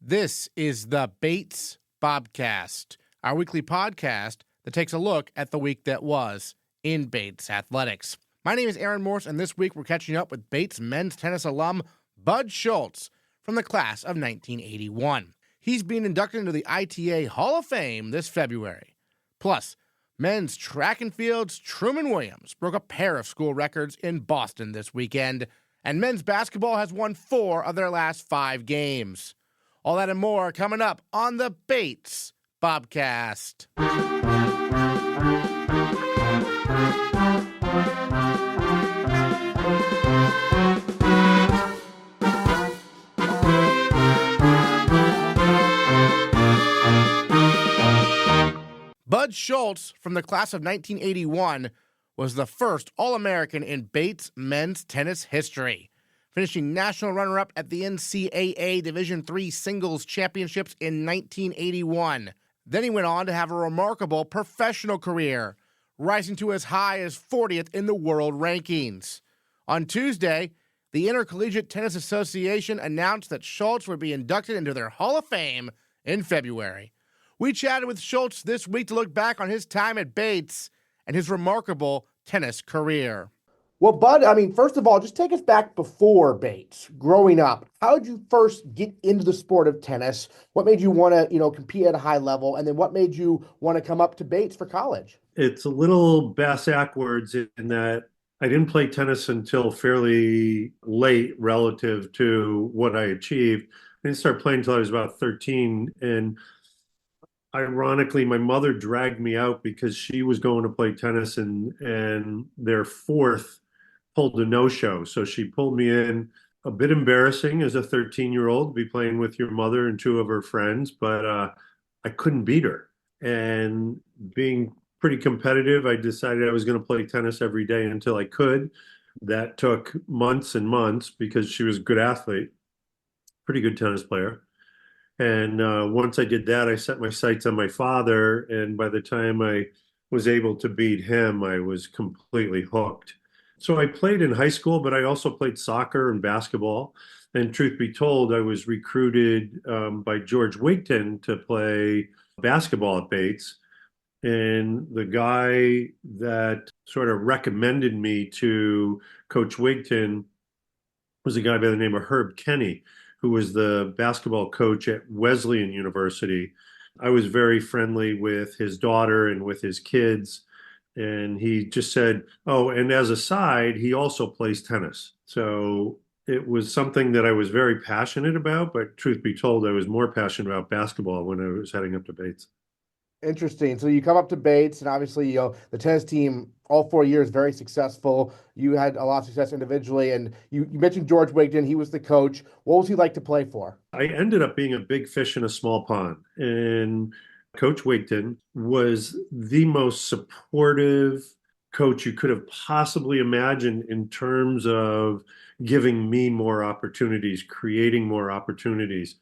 This is the Bates Bobcast, our weekly podcast that takes a look at the week that was in Bates athletics. My name is Aaron Morse, and this week we're catching up with Bates men's tennis alum Bud Schultz from the class of 1981. He's being inducted into the ITA Hall of Fame this February. Plus, men's track and field's Truman Williams broke a pair of school records in Boston this weekend, and men's basketball has won 4 of their last 5 games. All that and more coming up on the Bates Bobcast. Bud Schultz from the class of 1981 was the first All-American in Bates men's tennis history, finishing national runner-up at the NCAA Division III Singles Championships in 1981. Then he went on to have a remarkable professional career, rising to as high as 40th in the world rankings. On Tuesday, the Intercollegiate Tennis Association announced that Schultz would be inducted into their Hall of Fame in February. We chatted with Schultz this week to look back on his time at Bates and his remarkable tennis career. Well, Bud, first of all, just take us back before Bates, growing up. How did you first get into the sport of tennis? What made you want to, compete at a high level? And then what made you want to come up to Bates for college? It's a little backwards in that I didn't play tennis until fairly late relative to what I achieved. I didn't start playing until I was about 13. And ironically, my mother dragged me out because she was going to play tennis and their fourth pulled a no-show. So she pulled me in. A bit embarrassing as a 13-year-old to be playing with your mother and 2 of her friends, but I couldn't beat her. And being pretty competitive, I decided I was going to play tennis every day until I could. That took months and months because she was a good athlete, pretty good tennis player. And once I did that, I set my sights on my father. And by the time I was able to beat him, I was completely hooked. So I played in high school, but I also played soccer and basketball. And truth be told, I was recruited by George Wigton to play basketball at Bates. And the guy that sort of recommended me to Coach Wigton was a guy by the name of Herb Kenny, who was the basketball coach at Wesleyan University. I was very friendly with his daughter and with his kids. And he just said, oh, and as a side, he also plays tennis. So it was something that I was very passionate about, but truth be told, I was more passionate about basketball when I was heading up to Bates. Interesting. So you come up to Bates, and obviously, the tennis team, all 4 years, very successful. You had a lot of success individually, and you mentioned George Wigton. He was the coach. What was he like to play for? I ended up being a big fish in a small pond, and Coach Wigton was the most supportive coach you could have possibly imagined in terms of giving me more opportunities, creating more opportunities.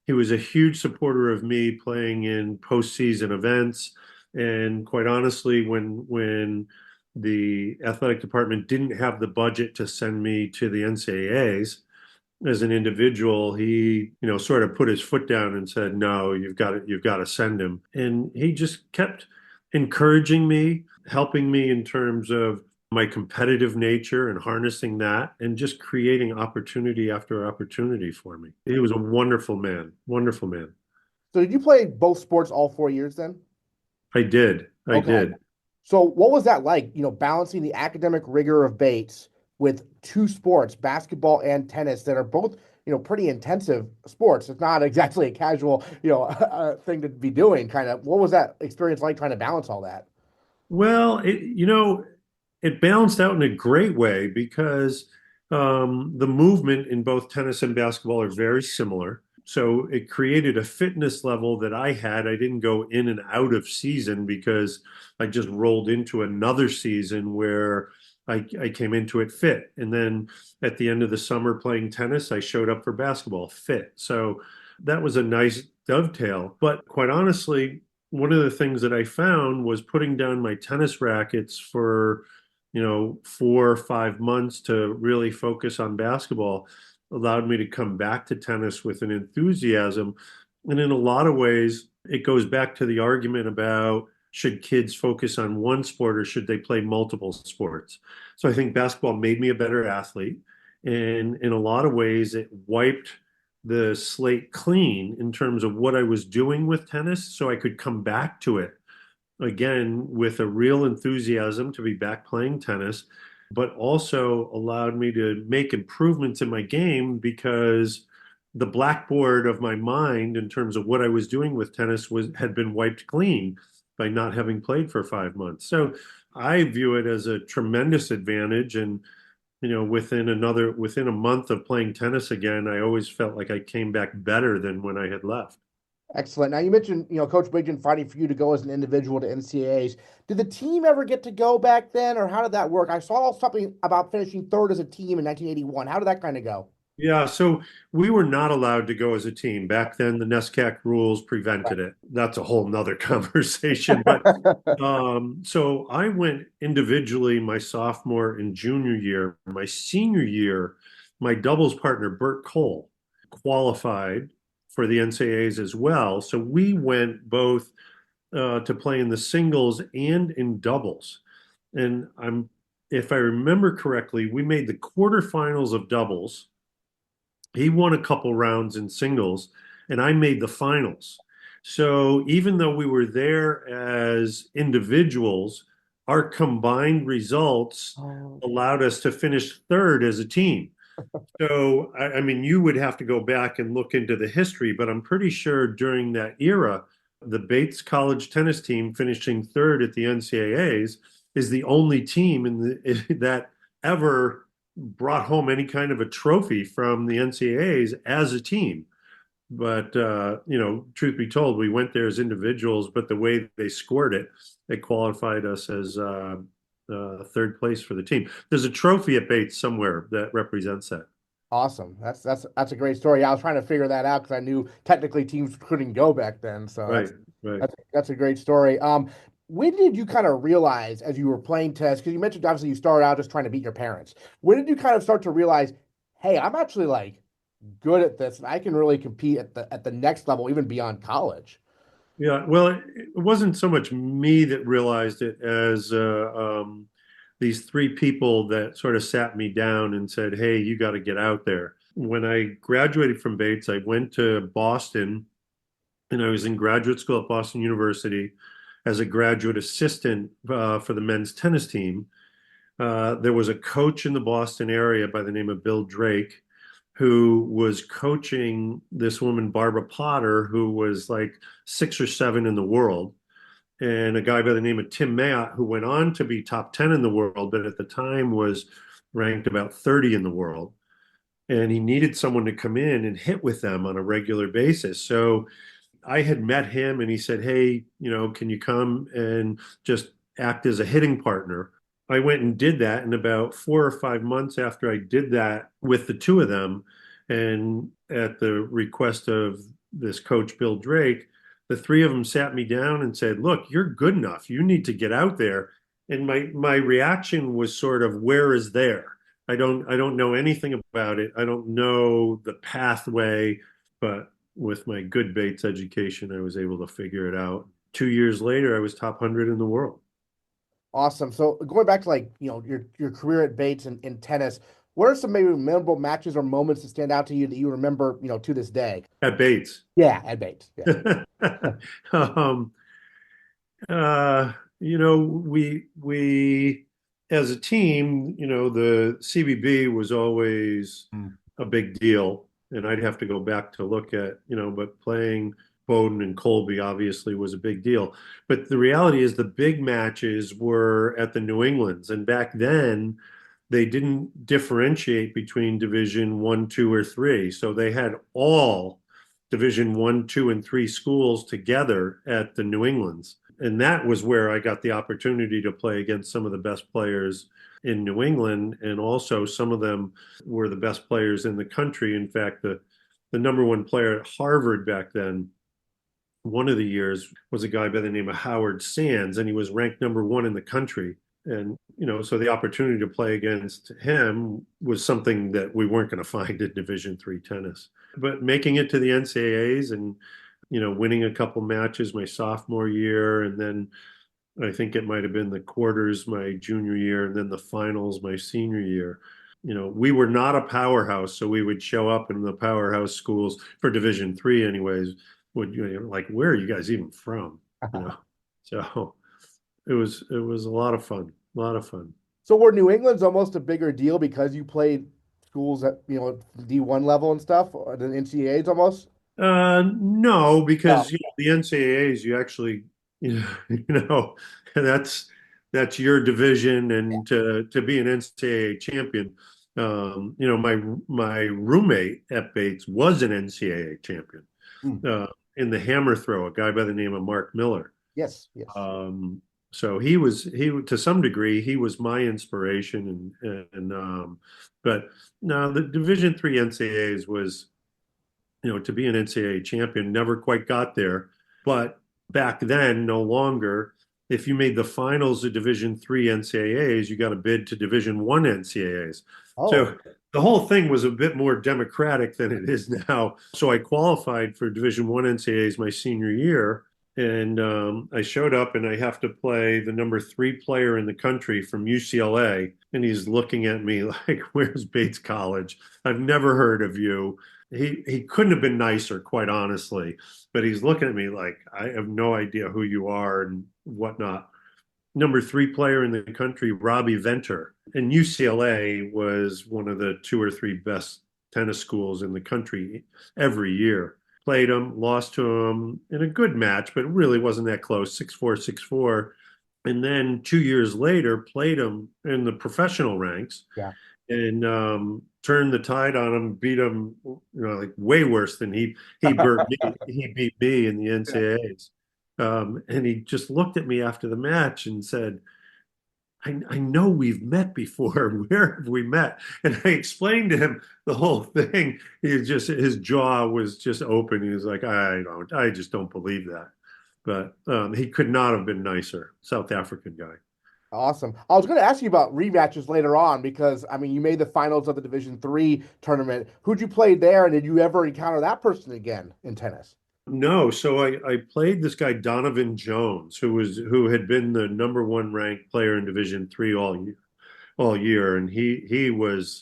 He was a huge supporter of me playing in postseason events. And quite honestly, when the athletic department didn't have the budget to send me to the NCAAs as an individual, he, sort of put his foot down and said, no, you've got to send him. And he just kept encouraging me, helping me in terms of my competitive nature and harnessing that and just creating opportunity after opportunity for me. He was a wonderful man, wonderful man. So did you play both sports all 4 years then? I did. I did. So what was that like, balancing the academic rigor of Bates with 2 sports, basketball and tennis, that are both, pretty intensive sports? It's not exactly a casual, thing to be doing. Kind of, what was that experience like trying to balance all that? Well, it balanced out in a great way because the movement in both tennis and basketball are very similar. So it created a fitness level that I had. I didn't go in and out of season because I just rolled into another season where I came into it fit. And then at the end of the summer playing tennis, I showed up for basketball fit. So that was a nice dovetail. But quite honestly, one of the things that I found was putting down my tennis rackets for 4 or 5 months to really focus on basketball. allowed me to come back to tennis with an enthusiasm. And in a lot of ways, it goes back to the argument about should kids focus on one sport or should they play multiple sports? So I think basketball made me a better athlete. And in a lot of ways, it wiped the slate clean in terms of what I was doing with tennis so I could come back to it again with a real enthusiasm to be back playing tennis, but also allowed me to make improvements in my game because the blackboard of my mind in terms of what I was doing with tennis had been wiped clean by not having played for 5 months. So I view it as a tremendous advantage. And within a month of playing tennis again, I always felt like I came back better than when I had left. Excellent. Now you mentioned, Coach Bigden fighting for you to go as an individual to NCAAs. Did the team ever get to go back then, or how did that work? I saw something about finishing third as a team in 1981. How did that kind of go? Yeah, so we were not allowed to go as a team. Back then, the NESCAC rules prevented it. That's a whole nother conversation. But so I went individually my sophomore and junior year. My senior year, my doubles partner, Bert Cole, qualified for the NCAAs as well. So we went both to play in the singles and in doubles. And if I remember correctly, we made the quarterfinals of doubles. He won a couple rounds in singles, and I made the finals. So even though we were there as individuals, our combined results allowed us to finish third as a team. So, I mean, you would have to go back and look into the history, but I'm pretty sure during that era, the Bates College tennis team finishing third at the NCAAs is the only team that ever brought home any kind of a trophy from the NCAAs as a team. But, truth be told, we went there as individuals, but the way they scored it, they qualified us as third place for the team. There's a trophy at Bates somewhere that represents that. Awesome. That's a great story. Yeah, I was trying to figure that out because I knew technically teams couldn't go back then. So Right. that's a great story. When did you kind of realize as you were playing tennis, because you mentioned obviously you started out just trying to beat your parents. When did you kind of start to realize, hey, I'm actually like good at this and I can really compete at the next level, even beyond college? Yeah, well, it wasn't so much me that realized it as these three people that sort of sat me down and said, "Hey, you got to get out there." When I graduated from Bates, I went to Boston, and I was in graduate school at Boston University as a graduate assistant for the men's tennis team. There was a coach in the Boston area by the name of Bill Drake, who was coaching this woman, Barbara Potter, who was like 6 or 7 in the world, and a guy by the name of Tim Mayotte, who went on to be top 10 in the world, but at the time was ranked about 30 in the world. And he needed someone to come in and hit with them on a regular basis. So I had met him and he said, "Hey, can you come and just act as a hitting partner?" I went and did that. And about 4 or 5 months after I did that with the two of them, and at the request of this coach, Bill Drake, the three of them sat me down and said, "Look, you're good enough. You need to get out there." And my reaction was sort of, where is there? I don't know anything about it. I don't know the pathway, but with my good Bates education, I was able to figure it out. 2 years later, I was top 100 in the world. Awesome. So going back to your career at Bates in tennis, what are some maybe memorable matches or moments that stand out to you that you remember, to this day? At Bates. Yeah, at Bates. Yeah. um, we as a team, the CBB was always a big deal, and I'd have to go back to look at, but playing Bowdoin and Colby obviously was a big deal. But the reality is the big matches were at the New Englands, and back then they didn't differentiate between Division 1, 2, or 3. So they had all Division 1, 2, and 3 schools together at the New Englands. And that was where I got the opportunity to play against some of the best players in New England. And also some of them were the best players in the country. In fact, the number one player at Harvard back then, one of the years, was a guy by the name of Howard Sands, and he was ranked number 1 in the country. And, so the opportunity to play against him was something that we weren't going to find in Division III tennis. But making it to the NCAAs and, winning a couple matches my sophomore year, and then I think it might have been the quarters my junior year, and then the finals my senior year. We were not a powerhouse, so we would show up in the powerhouse schools for Division III anyways. Like, where are you guys even from? So it was a lot of fun. A lot of fun. So were New England's almost a bigger deal because you played schools at D1 level and stuff, or the NCAAs almost? No, because No. the NCAAs, you actually, you know, that's your division, and to be an NCAA champion, my roommate at Bates was an NCAA champion Hmm. in the hammer throw, a guy by the name of Mark Miller. Yes. So he to some degree he was my inspiration, but no, the Division III NCAAs was, to be an NCAA champion, never quite got there. But back then, no longer. If you made the finals of Division III NCAAs, you got a bid to Division I NCAAs. Oh. So the whole thing was a bit more democratic than it is now. So I qualified for Division I NCAAs my senior year, and I showed up, and I have to play the number 3 player in the country from UCLA, and he's looking at me like, "Where's Bates College? I've never heard of you." He couldn't have been nicer, quite honestly, but he's looking at me like, "I have no idea who you are," and whatnot. Number 3 player in the country, Robbie Venter. And UCLA was one of the 2 or 3 best tennis schools in the country every year. Played him, lost to him in a good match, but it really wasn't that close, 6-4, 6-4. And then 2 years later, played him in the professional ranks. Yeah. And turned the tide on him, beat him, like way worse than he beat me in the NCAAs. And he just looked at me after the match and said, I know we've met before. Where have we met? And I explained to him the whole thing. His jaw was just open. He was like, I just don't believe that. But he could not have been nicer. South African guy. Awesome. I was going to ask you about rematches later on because, I mean, you made the finals of the Division III tournament. Who'd you play there, and did you ever encounter that person again in tennis? No, so I played this guy Donovan Jones, who had been the number 1 ranked player in Division III all year, and he wasn't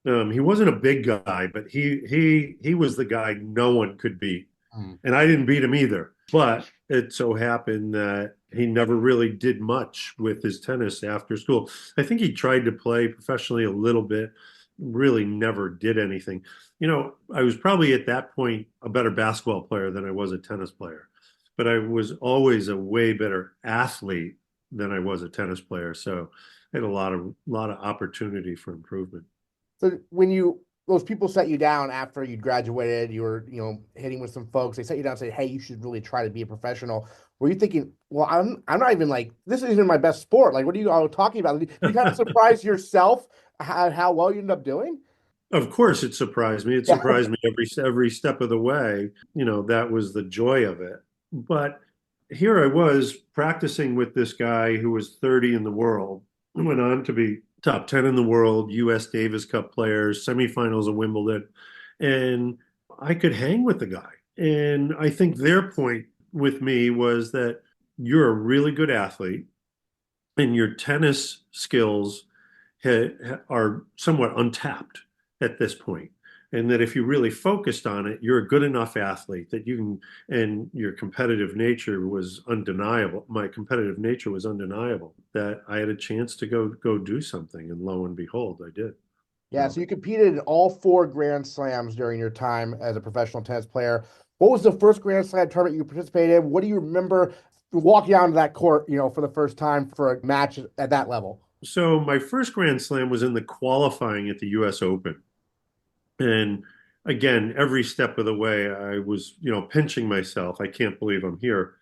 a big guy, but he was the guy no one could beat, and I didn't beat him either. But it so happened that he never really did much with his tennis after school. I think he tried to play professionally a little bit, really never did anything. I was probably at that point a better basketball player than I was a tennis player, but I was always a way better athlete than I was a tennis player. So I had a lot of opportunity for improvement. So when those people set you down after you graduated, you were, hitting with some folks, they set you down and say, "Hey, you should really try to be a professional." Were you thinking, well, I'm not even like, this isn't even my best sport. Like, what are you all talking about? You kind of surprised yourself how well you ended up doing? Of course, it surprised me. It surprised me every step of the way. That was the joy of it. But here I was practicing with this guy who was 30 in the world, who went on to be top 10 in the world, U.S. Davis Cup players, semifinals of Wimbledon, and I could hang with the guy. And I think their point with me was that you're a really good athlete, and your tennis skills are somewhat untapped at this point, and that if you really focused on it, you're a good enough athlete that you can, and your competitive nature was undeniable. My competitive nature was undeniable, that I had a chance to go do something, and lo and behold, I did. Yeah, so you competed in all 4 Grand Slams during your time as a professional tennis player. What was the first Grand Slam tournament you participated in? What do you remember walking onto that court, for the first time for a match at that level? So my first Grand Slam was in the qualifying at the U.S. Open. And again, every step of the way, I was, pinching myself. I can't believe I'm here.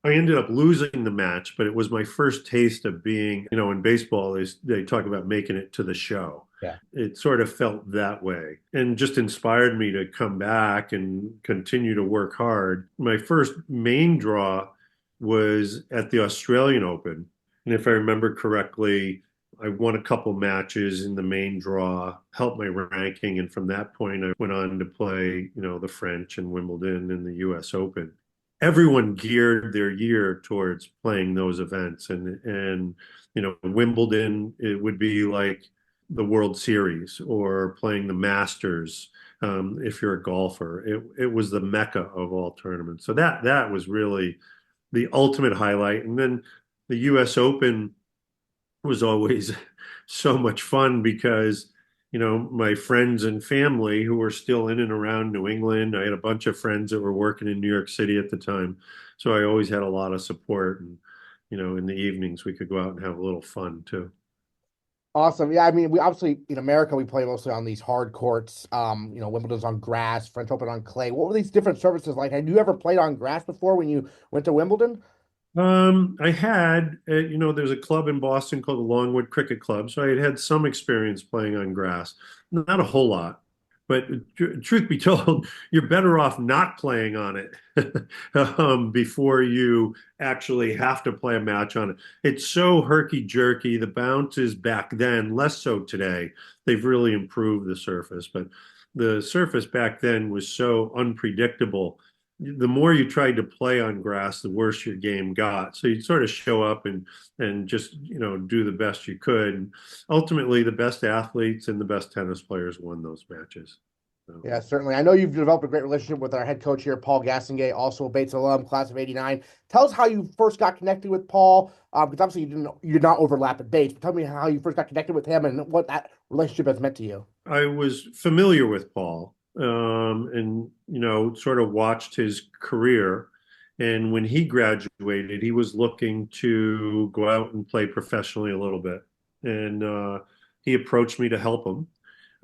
I ended up losing the match, but it was my first taste of being, in baseball, they talk about making it to the show. Yeah. It sort of felt that way, and just inspired me to come back and continue to work hard. My first main draw was at the Australian Open, And if I remember correctly, I won a couple matches in the main draw, helped my ranking, and from that point I went on to play, the French and Wimbledon and the US Open. Everyone geared their year towards playing those events, and Wimbledon, it would be like the World Series or playing the Masters. If you're a golfer, it was the mecca of all tournaments. So that was really the ultimate highlight. And then the US Open was always so much fun because, my friends and family who were still in and around New England, I had a bunch of friends that were working in New York City at the time. So I always had a lot of support. And, in the evenings, we could go out and have a little fun too. Awesome. Yeah, I mean, we obviously in America we play mostly on these hard courts. Wimbledon's on grass, French Open on clay. What were these different surfaces like? Had you ever played on grass before when you went to Wimbledon? I had, there's a club in Boston called the Longwood Cricket Club. So I had some experience playing on grass, not a whole lot. But truth be told, you're better off not playing on it before you actually have to play a match on it. It's so herky-jerky. The bounces back then, less so today. They've really improved the surface, but the surface back then was so unpredictable. The more you tried to play on grass, the worse your game got. So you'd sort of show up and just do the best you could. And ultimately, the best athletes and the best tennis players won those matches. So. Yeah, certainly. I know you've developed a great relationship with our head coach here, Paul Gassingay, also a Bates alum, class of '89. Tell us how you first got connected with Paul, because obviously you did not overlap at Bates. But tell me how you first got connected with him and what that relationship has meant to you. I was familiar with Paul, and sort of watched his career. And when he graduated, he was looking to go out and play professionally a little bit. And he approached me to help him.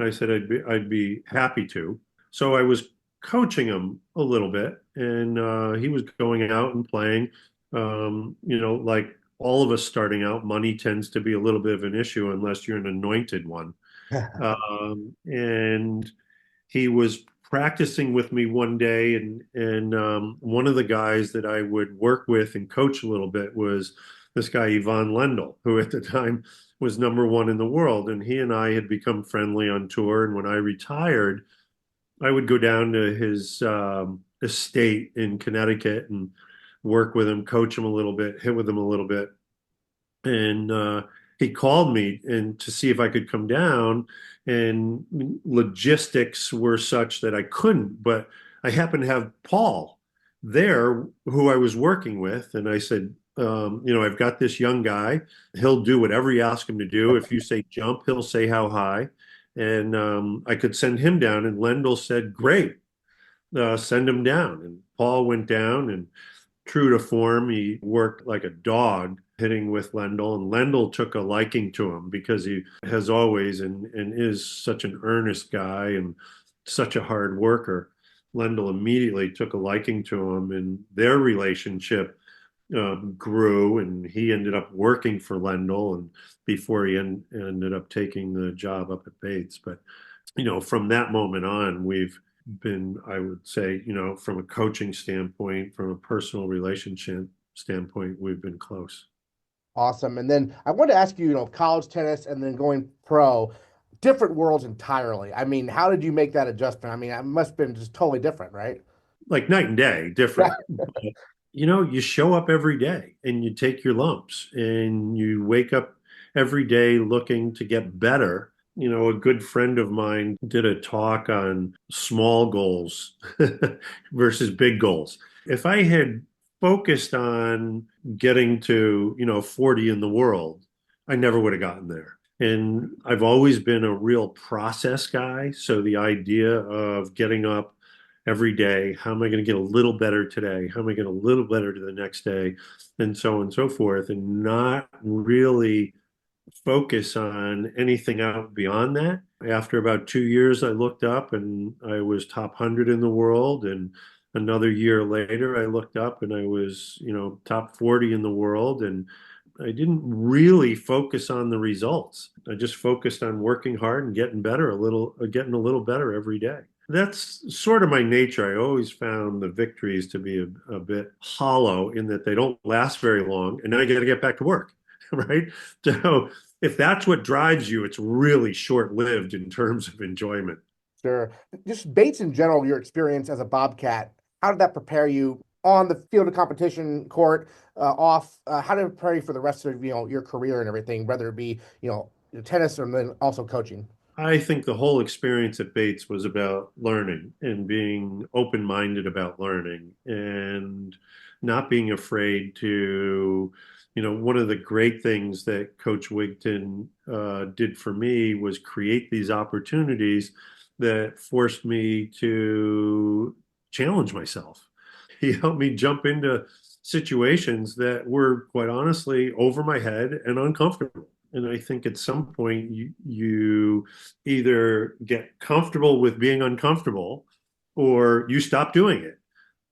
I said I'd be happy to. So I was coaching him a little bit, and he was going out and playing. Like all of us starting out, money tends to be a little bit of an issue unless you're an anointed one. And he was practicing with me one day, and one of the guys that I would work with and coach a little bit was this guy Ivan Lendl, who at the time was #1 in the world, and he and I had become friendly on tour. And when I retired, I would go down to his estate in Connecticut and work with him, coach him a little bit, hit with him a little bit. And he called me and to see if I could come down, and logistics were such that I couldn't, but I happened to have Paul there who I was working with. And I said, I've got this young guy. He'll do whatever you ask him to do. If you say jump, he'll say how high. And I could send him down. And Lendl said, great, send him down. And Paul went down, and true to form, he worked like a dog hitting with Lendl, and Lendl took a liking to him because he has always and is such an earnest guy and such a hard worker. Lendl immediately took a liking to him, and their relationship grew, and he ended up working for Lendl, and before he ended up taking the job up at Bates. But from that moment on, we've been, I would say, from a coaching standpoint, from a personal relationship standpoint, we've been close. Awesome. And then I wanted to ask you, college tennis and then going pro, different worlds entirely. I mean, how did you make that adjustment? I mean, it must have been just totally different, right? Like night and day, different. But, you show up every day and you take your lumps and you wake up every day looking to get better. A good friend of mine did a talk on small goals versus big goals. If I had focused on getting to, 40 in the world, I never would have gotten there. And I've always been a real process guy. So the idea of getting up every day, how am I going to get a little better today? How am I getting a little better to the next day? And so on and so forth, and not really focus on anything out beyond that. After about 2 years, I looked up and I was top 100 in the world. And another year later, I looked up and I was, top 40 in the world. And I didn't really focus on the results. I just focused on working hard and getting better getting a little better every day. That's sort of my nature. I always found the victories to be a bit hollow in that they don't last very long. And then I got to get back to work. right? So if that's what drives you, it's really short-lived in terms of enjoyment. Sure. Just Bates in general, your experience as a Bobcat, how did that prepare you on the field of competition court, off? How did it prepare you for the rest of your career and everything, whether it be tennis or then also coaching? I think the whole experience at Bates was about learning and being open-minded about learning and not being afraid to, one of the great things that Coach Wigton did for me was create these opportunities that forced me to challenge myself. He helped me jump into situations that were quite honestly over my head and uncomfortable. And I think at some point you either get comfortable with being uncomfortable or you stop doing it.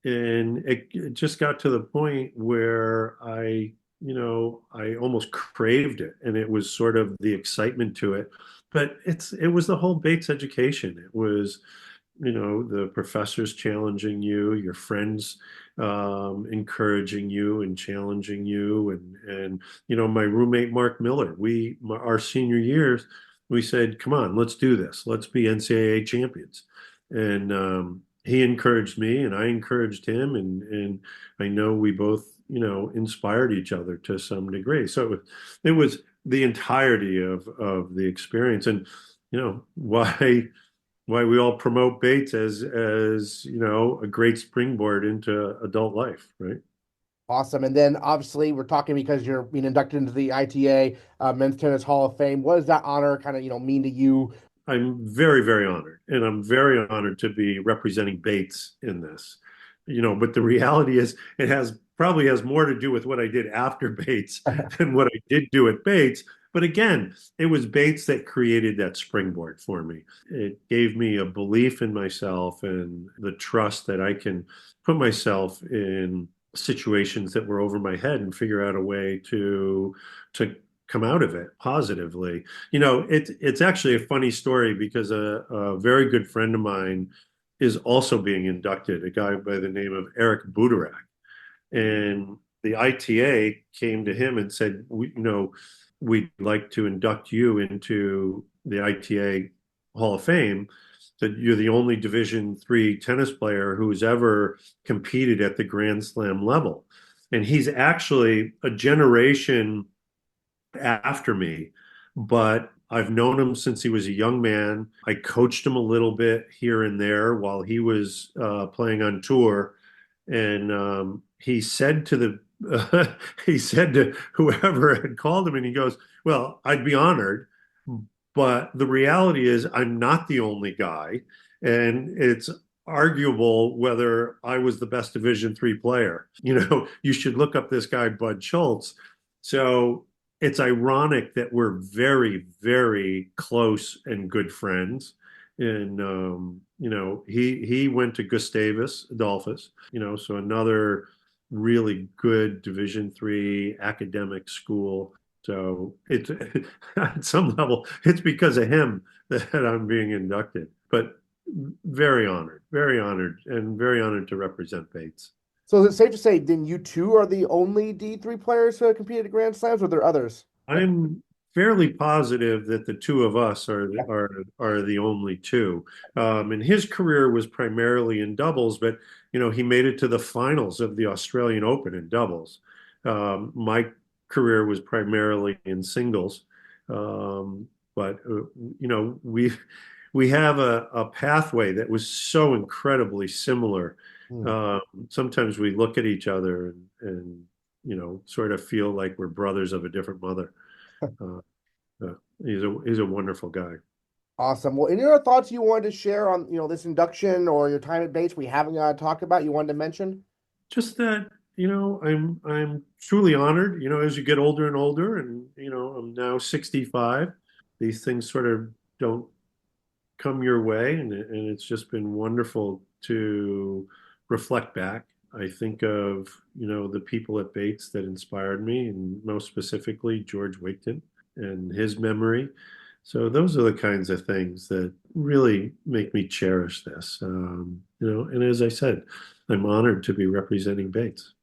And it just got to the point where I almost craved it. And it was sort of the excitement to it. But it was the whole Bates education. It was, the professors challenging you, your friends encouraging you and challenging you, and my roommate Mark Miller. Our senior years, we said, "Come on, let's do this. Let's be NCAA champions." And he encouraged me, and I encouraged him, and I know we both, inspired each other to some degree. So it was the entirety of the experience, and why we all promote Bates as a great springboard into adult life, right? Awesome. And then obviously we're talking because you're being inducted into the ITA Men's Tennis Hall of Fame. What does that honor kind of, mean to you? I'm very, very honored, and I'm very honored to be representing Bates in this. But the reality is it probably has more to do with what I did after Bates than what I did do at Bates. But again, it was Bates that created that springboard for me. It gave me a belief in myself and the trust that I can put myself in situations that were over my head and figure out a way to come out of it positively. It's actually a funny story because a very good friend of mine is also being inducted, a guy by the name of Eric Budarak. And the ITA came to him and said, we'd like to induct you into the ITA Hall of Fame. That you're the only Division III tennis player who's ever competed at the Grand Slam level. And he's actually a generation after me, but I've known him since he was a young man. I coached him a little bit here and there while he was playing on tour. And he said to he said to whoever had called him, and he goes, "Well, I'd be honored, but the reality is I'm not the only guy, and it's arguable whether I was the best Division III player. You should look up this guy, Bud Schultz." So it's ironic that we're very, very close and good friends. And he went to Gustavus Adolphus, so another really good Division III academic school. So it's at some level, it's because of him that I'm being inducted. But very honored, and very honored to represent Bates. So is it safe to say then you two are the only D3 players who have competed at Grand Slams, or are there others? I'm fairly positive that the two of us are the only two. And his career was primarily in doubles, but he made it to the finals of the Australian Open in doubles. My career was primarily in singles, but we have a pathway that was so incredibly similar. Sometimes we look at each other and sort of feel like we're brothers of a different mother. He's a wonderful guy. Awesome. Well, any other thoughts you wanted to share on, this induction or your time at Bates we haven't talked about, you wanted to mention? Just that, I'm truly honored, as you get older and older, and, I'm now 65. These things sort of don't come your way, and it's just been wonderful to reflect back. I think of, the people at Bates that inspired me, and most specifically George Wigton and his memory. So those are the kinds of things that really make me cherish this. And as I said, I'm honored to be representing Bates.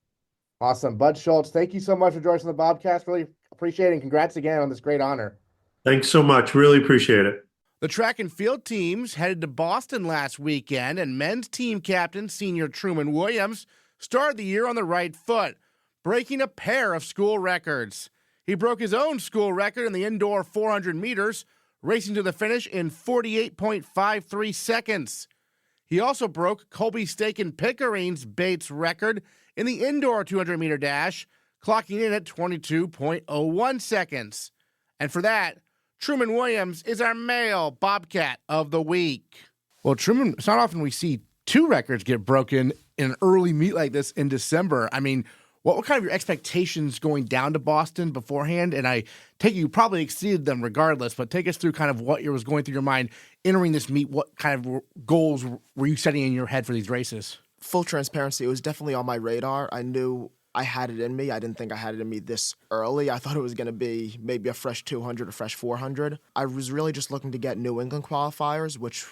Awesome. Bud Schultz, thank you so much for joining us on the Bobcast. Really Appreciate it, and congrats again on this great honor. Thanks so much. Really appreciate it. The track and field teams headed to Boston last weekend, and men's team captain, senior Truman Williams, started the year on the right foot, breaking a pair of school records. He broke his own school record in the indoor 400 meters, racing to the finish in 48.53 seconds. He also broke Colby Staken Pickering's Bates record in the indoor 200-meter dash, clocking in at 22.01 seconds. And for that, Truman Williams is our male Bobcat of the week. Well, Truman, it's not often we see two records get broken in an early meet like this in December. I mean, what were kind of your expectations going down to Boston beforehand? And I take it you probably exceeded them regardless, but take us through kind of what was going through your mind entering this meet. What kind of goals were you setting in your head for these races? Full transparency, it was definitely on my radar. I knew I had it in me. I didn't think I had it in me this early. I thought it was going to be maybe a fresh 200 or fresh 400. I was really just looking to get New England qualifiers, which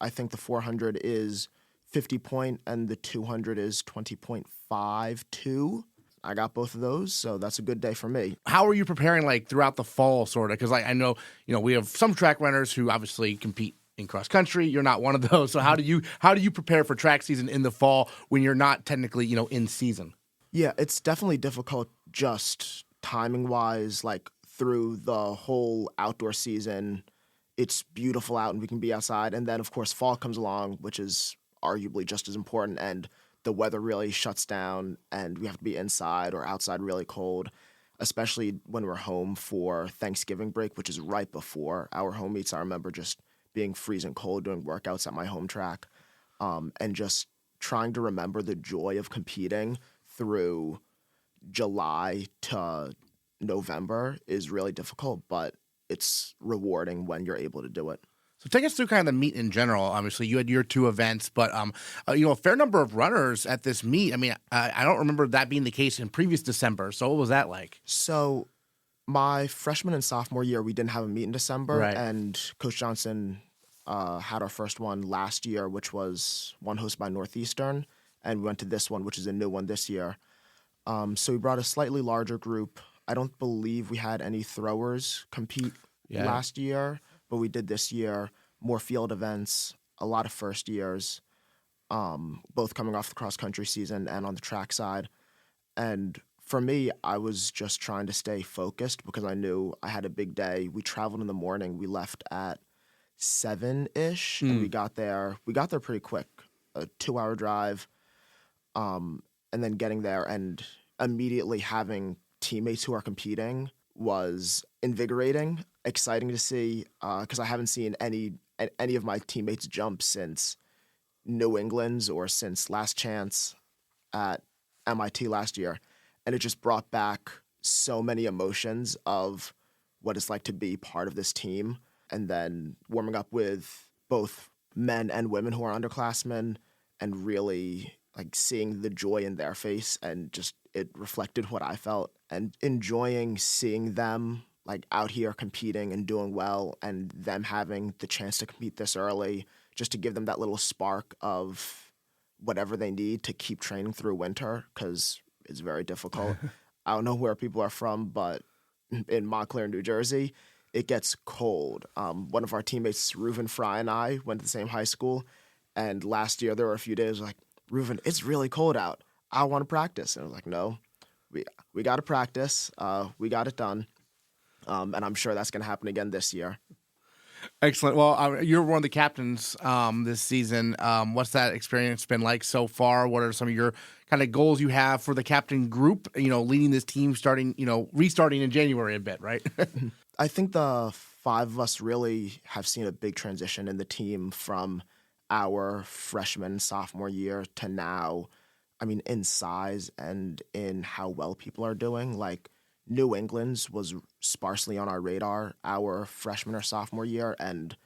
I think the 400 is 50 point and the 200 is 20.52. I got both of those, so that's a good day for me. How are you preparing like throughout the fall, sort of? Because I know, we have some track runners who obviously compete in cross country. You're not one of those. So how do you prepare for track season in the fall when you're not technically, in season? Yeah, it's definitely difficult just timing-wise, like through the whole outdoor season. It's beautiful out and we can be outside. And then, of course, fall comes along, which is arguably just as important. And the weather really shuts down and we have to be inside or outside really cold, especially when we're home for Thanksgiving break, which is right before our home meets. I remember just being freezing cold doing workouts at my home track and just trying to remember the joy of competing through July to November is really difficult, but it's rewarding when you're able to do it. So take us through kind of the meet in general. Obviously, you had your two events, but a fair number of runners at this meet. I mean, I don't remember that being the case in previous December. So what was that like? So my freshman and sophomore year, we didn't have a meet in December, right. And Coach Johnson had our first one last year, which was one hosted by Northeastern. And we went to this one, which is a new one this year. So we brought a slightly larger group. I don't believe we had any throwers compete last year, but we did this year. More field events, a lot of first years, both coming off the cross-country season and on the track side. And for me, I was just trying to stay focused because I knew I had a big day. We traveled in the morning. We left at 7-ish, and we got there pretty quick, a 2-hour drive. And then getting there and immediately having teammates who are competing was invigorating, exciting to see, because I haven't seen any of my teammates jump since New England's or since Last Chance at MIT last year. And it just brought back so many emotions of what it's like to be part of this team. And then warming up with both men and women who are underclassmen and really like seeing the joy in their face and just it reflected what I felt and enjoying seeing them like out here competing and doing well and them having the chance to compete this early just to give them that little spark of whatever they need to keep training through winter because it's very difficult. I don't know where people are from, but in Montclair, New Jersey, it gets cold. One of our teammates, Reuven Fry, and I went to the same high school, and last year there were a few days like, Reuven, it's really cold out. I want to practice. And I was like, no, we got to practice. We got it done. And I'm sure that's going to happen again this year. Excellent. Well, you're one of the captains this season. What's that experience been like so far? What are some of your kind of goals you have for the captain group, leading this team restarting in January a bit, right? I think the 5 of us really have seen a big transition in the team from our freshman, sophomore year to now. I mean, in size and in how well people are doing. Like, New England's was sparsely on our radar our freshman or sophomore year, and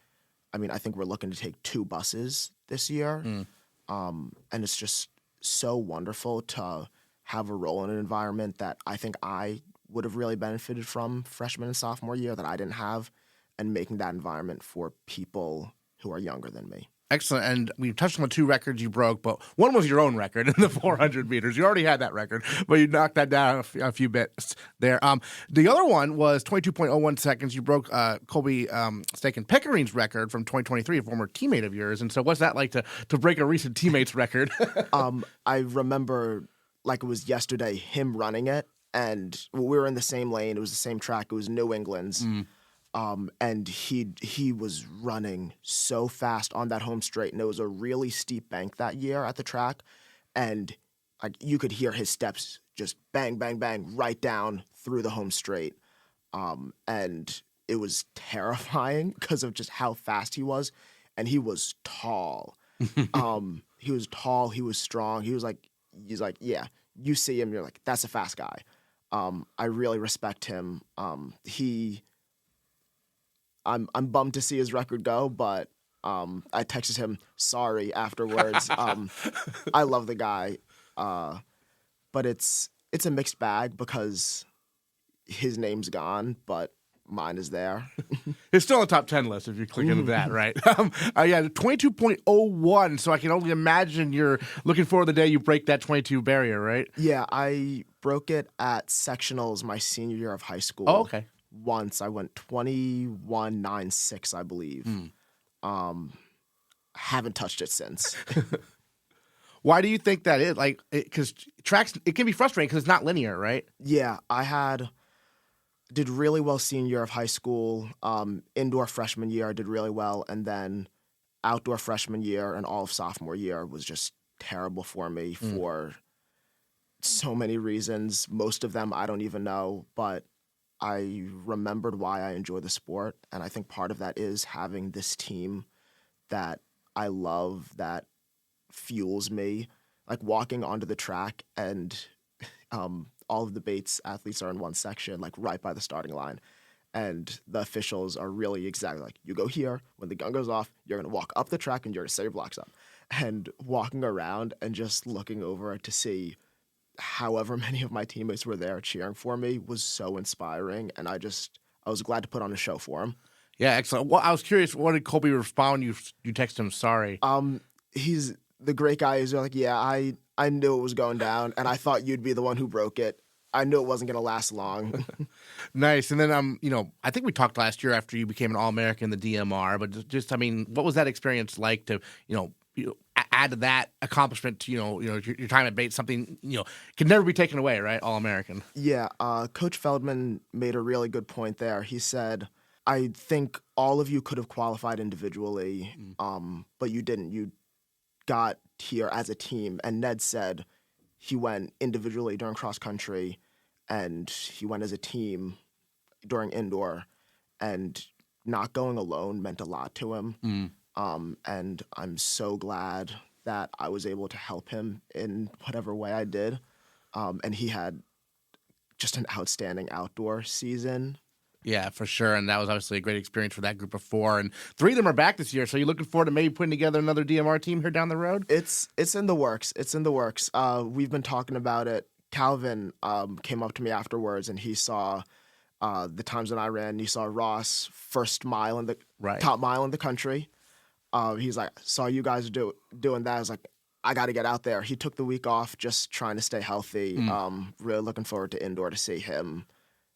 I mean, I think we're looking to take 2 buses this year, and it's just so wonderful to have a role in an environment that I think I would have really benefited from freshman and sophomore year that I didn't have, and making that environment for people who are younger than me. Excellent. And we touched on the 2 records you broke, but one was your own record in the 400 meters. You already had that record, but you knocked that down a few bits there. The other one was 22.01 seconds. You broke Colby Staken Pickering's record from 2023, a former teammate of yours. And so what's that like to break a recent teammate's record? I remember like it was yesterday him running it, and we were in the same lane. It was the same track. It was New England's. And he was running so fast on that home straight, and it was a really steep bank that year at the track, and like you could hear his steps just bang, bang, bang right down through the home straight, and it was terrifying because of just how fast he was, and he was tall. He was tall. He was strong. He's like, yeah, you see him, you're like, that's a fast guy. I really respect him. I'm bummed to see his record go, but I texted him sorry afterwards. I love the guy, but it's a mixed bag because his name's gone, but mine is there. It's still on the top 10 list if you click into that, right? Yeah, 22.01, so I can only imagine you're looking forward to the day you break that 22 barrier, right? Yeah, I broke it at sectionals my senior year of high school. Oh, okay. Once I went 21.96, I believe. Haven't touched it since. Why do you think that is? Like, because tracks, it can be frustrating because it's not linear, right? Yeah, did really well senior year of high school. Indoor freshman year, I did really well, and then outdoor freshman year and all of sophomore year was just terrible for me for so many reasons. Most of them I don't even know, but I remembered why I enjoy the sport, and I think part of that is having this team that I love that fuels me. Like walking onto the track and all of the Bates athletes are in one section, like right by the starting line. And the officials are really exactly like, you go here, when the gun goes off, you're going to walk up the track and you're going to set your blocks up. And walking around and just looking over to see however many of my teammates were there cheering for me was so inspiring, and I was glad to put on a show for him. Yeah, excellent. Well, I was curious, what did Colby respond when you texted him sorry? He's the great guy. He's like, yeah, I knew it was going down, and I thought you'd be the one who broke it. I knew it wasn't going to last long. Nice. And then, I think we talked last year after you became an All-American in the DMR, but just, what was that experience like to, add to that accomplishment to, your time at Bates, something, can never be taken away, right? All-American. Yeah. Coach Feldman made a really good point there. He said, I think all of you could have qualified individually, but you didn't. You got here as a team. And Ned said he went individually during cross-country, and he went as a team during indoor, and not going alone meant a lot to him. And I'm so glad that I was able to help him in whatever way I did. And he had just an outstanding outdoor season. Yeah, for sure. And that was obviously a great experience for that group of 4. And 3 of them are back this year. So you're looking forward to maybe putting together another DMR team here down the road? It's in the works. It's in the works. We've been talking about it. Calvin came up to me afterwards, and he saw the times that I ran. He saw Ross first mile in the top mile in the country. He's like, saw you guys doing that. I was like, I got to get out there. He took the week off, just trying to stay healthy. Really looking forward to indoor to see him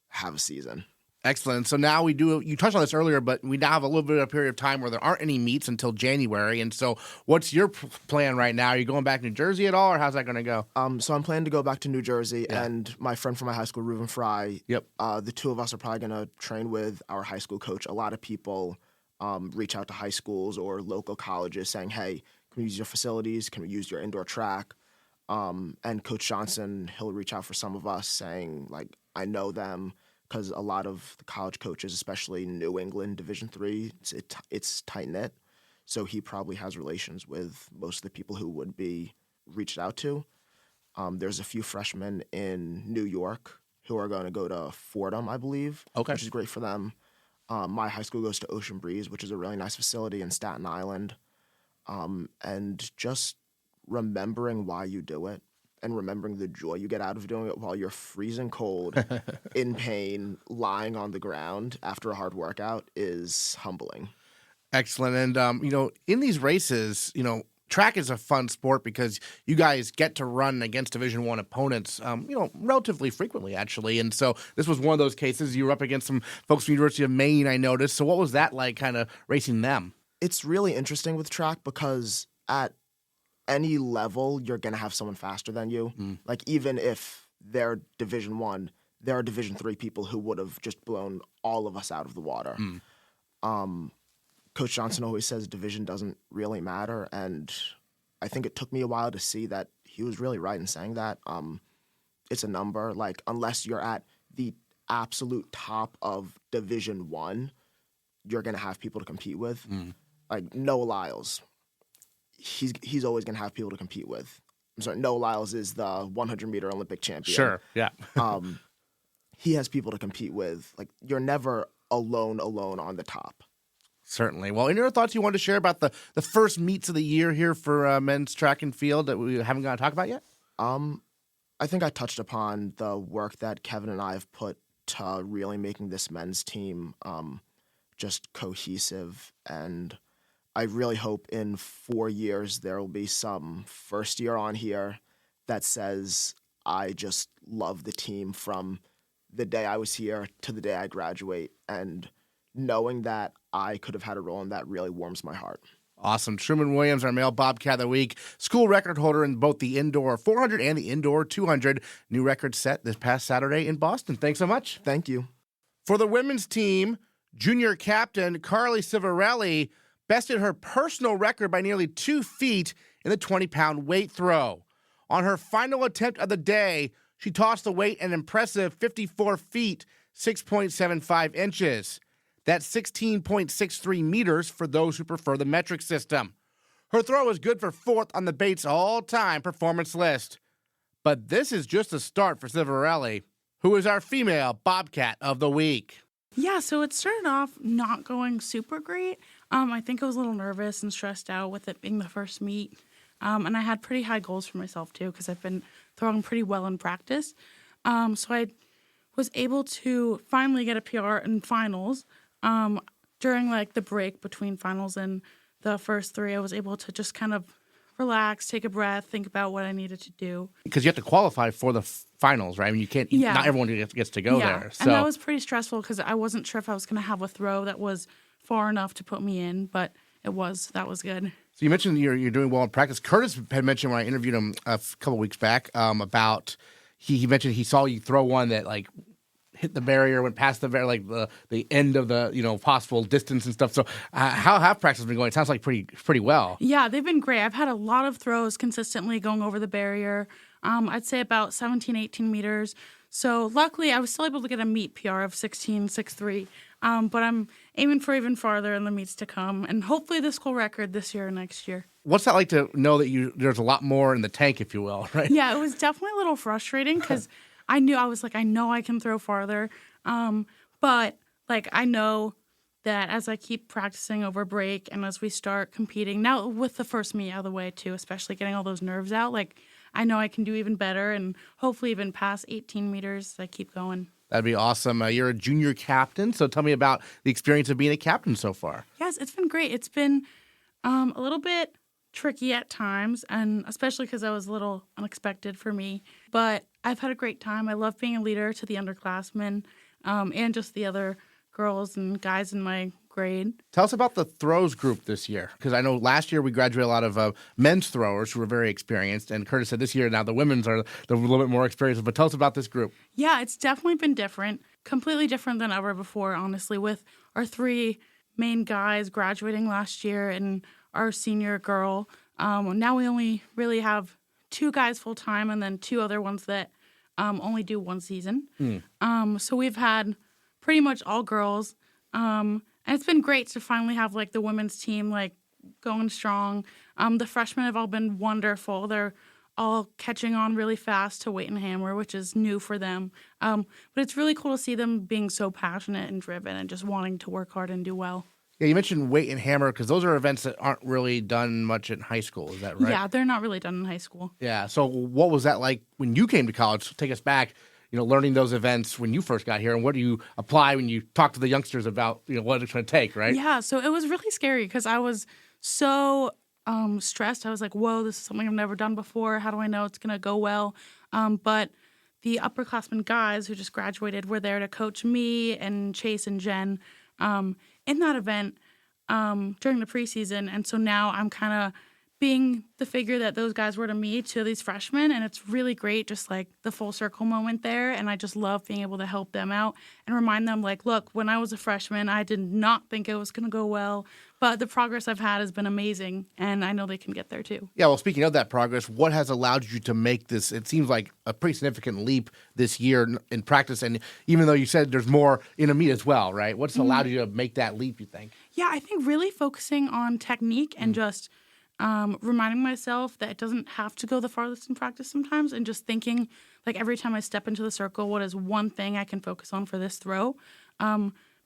have a season. Excellent. So now you touched on this earlier, but we now have a little bit of a period of time where there aren't any meets until January. And so what's your plan right now? Are you going back to New Jersey at all, or how's that going to go? So I'm planning to go back to New Jersey, and my friend from my high school, Reuben Fry, the 2 of us are probably going to train with our high school coach. A lot of people reach out to high schools or local colleges saying, hey, can we use your facilities? Can we use your indoor track? And Coach Johnson, he'll reach out for some of us saying, like, I know them, because a lot of the college coaches, especially New England Division III, it's tight-knit. So he probably has relations with most of the people who would be reached out to. There's a few freshmen in New York who are going to go to Fordham, I believe, which is great for them. My high school goes to Ocean Breeze, which is a really nice facility in Staten Island. And just remembering why you do it and remembering the joy you get out of doing it while you're freezing cold, in pain, lying on the ground after a hard workout is humbling. Excellent. And, in these races, track is a fun sport because you guys get to run against Division I opponents, relatively frequently, actually. And so this was one of those cases. You were up against some folks from the University of Maine, I noticed. So what was that like, kind of racing them? It's really interesting with track because at any level, you're going to have someone faster than you. Like, even if they're Division I, there are Division III people who would have just blown all of us out of the water. Coach Johnson always says division doesn't really matter, and I think it took me a while to see that he was really right in saying that. It's a number. Like, unless you're at the absolute top of Division I, you're going to have people to compete with. Like, Noah Lyles, he's always going to have people to compete with. I'm sorry, Noah Lyles is the 100-meter Olympic champion. Sure, yeah. He has people to compete with. Like, you're never alone on the top. Certainly. Well, any other thoughts you want to share about the first meets of the year here for men's track and field that we haven't got to talk about yet? I think I touched upon the work that Kevin and I have put to really making this men's team just cohesive. And I really hope in 4 years there will be some first year on here that says, I just love the team from the day I was here to the day I graduate. And knowing that I could have had a role in that really warms my heart. Awesome. Truman Williams, our male Bobcat of the week, school record holder in both the indoor 400 and the indoor 200. New record set this past Saturday in Boston. Thanks so much. Thank you. For the women's team, junior captain Carli Ciavarelli bested her personal record by nearly 2 feet in the 20-pound weight throw. On her final attempt of the day, she tossed the weight an impressive 54 feet, 6.75 inches. That's 16.63 meters for those who prefer the metric system. Her throw is good for 4th on the Bates all-time performance list. But this is just a start for Ciavarelli, who is our female Bobcat of the week. Yeah, so it started off not going super great. I think I was a little nervous and stressed out with it being the first meet. And I had pretty high goals for myself, too, because I've been throwing pretty well in practice. So I was able to finally get a PR in finals. During the break between finals and the first 3, I was able to just kind of relax, take a breath, think about what I needed to do. Because you have to qualify for the finals, right? I mean, you can't. Yeah. Not everyone gets to go there. So. And that was pretty stressful because I wasn't sure if I was going to have a throw that was far enough to put me in, but it was. That was good. So you mentioned you're doing well in practice. Curtis had mentioned when I interviewed him a couple weeks back about he mentioned he saw you throw one that hit the barrier, went past the barrier, the end of the possible distance and stuff. So how have practice been going? It sounds like pretty well. Yeah, they've been great. I've had a lot of throws consistently going over the barrier. I'd say about 17, 18 meters. So luckily, I was still able to get a meet PR of 16.63. But I'm aiming for even farther in the meets to come, and hopefully the school record this year or next year. What's that like to know that there's a lot more in the tank, if you will, right? Yeah, it was definitely a little frustrating because I know I can throw farther. But I know that as I keep practicing over break and as we start competing, now with the first meet out of the way too, especially getting all those nerves out, I know I can do even better and hopefully even past 18 meters as I keep going. That'd be awesome. You're a junior captain, so tell me about the experience of being a captain so far. Yes, it's been great. It's been a little bit tricky at times, and especially because that was a little unexpected for me. But I've had a great time. I love being a leader to the underclassmen and just the other girls and guys in my grade. Tell us about the throws group this year, because I know last year we graduated a lot of men's throwers who were very experienced, and Curtis said this year now the women's are a little bit more experienced. But tell us about this group. Yeah, it's definitely been different, completely different than ever before, honestly, with our 3 main guys graduating last year and our senior girl. Now we only really have 2 guys full-time and then 2 other ones that only do 1 season. So we've had pretty much all girls. And it's been great to finally have the women's team going strong. The freshmen have all been wonderful. They're all catching on really fast to weight and hammer, which is new for them. But it's really cool to see them being so passionate and driven and just wanting to work hard and do well. Yeah, you mentioned weight and hammer because those are events that aren't really done much in high school. Is that right? Yeah, they're not really done in high school. Yeah. So what was that like when you came to college? Take us back. learning those events when you first got here, and what do you apply when you talk to the youngsters about, what it's going to take, right? Yeah, so it was really scary because I was so stressed. I was like, whoa, this is something I've never done before. How do I know it's going to go well? But the upperclassmen guys who just graduated were there to coach me and Chase and Jen in that event during the preseason. And so now I'm kind of being the figure that those guys were to me, to these freshmen, and it's really great, just like the full circle moment there. And I just love being able to help them out and remind them, like, look, when I was a freshman, I did not think it was going to go well, but the progress I've had has been amazing, and I know they can get there too. Yeah, well, speaking of that progress, what has allowed you to make this, it seems like a pretty significant leap this year in practice, and even though you said there's more in a meet as well, right? What's allowed you to make that leap, you think? Yeah, I think really focusing on technique and just reminding myself that it doesn't have to go the farthest in practice sometimes, and just thinking, like, every time I step into the circle, what is one thing I can focus on for this throw?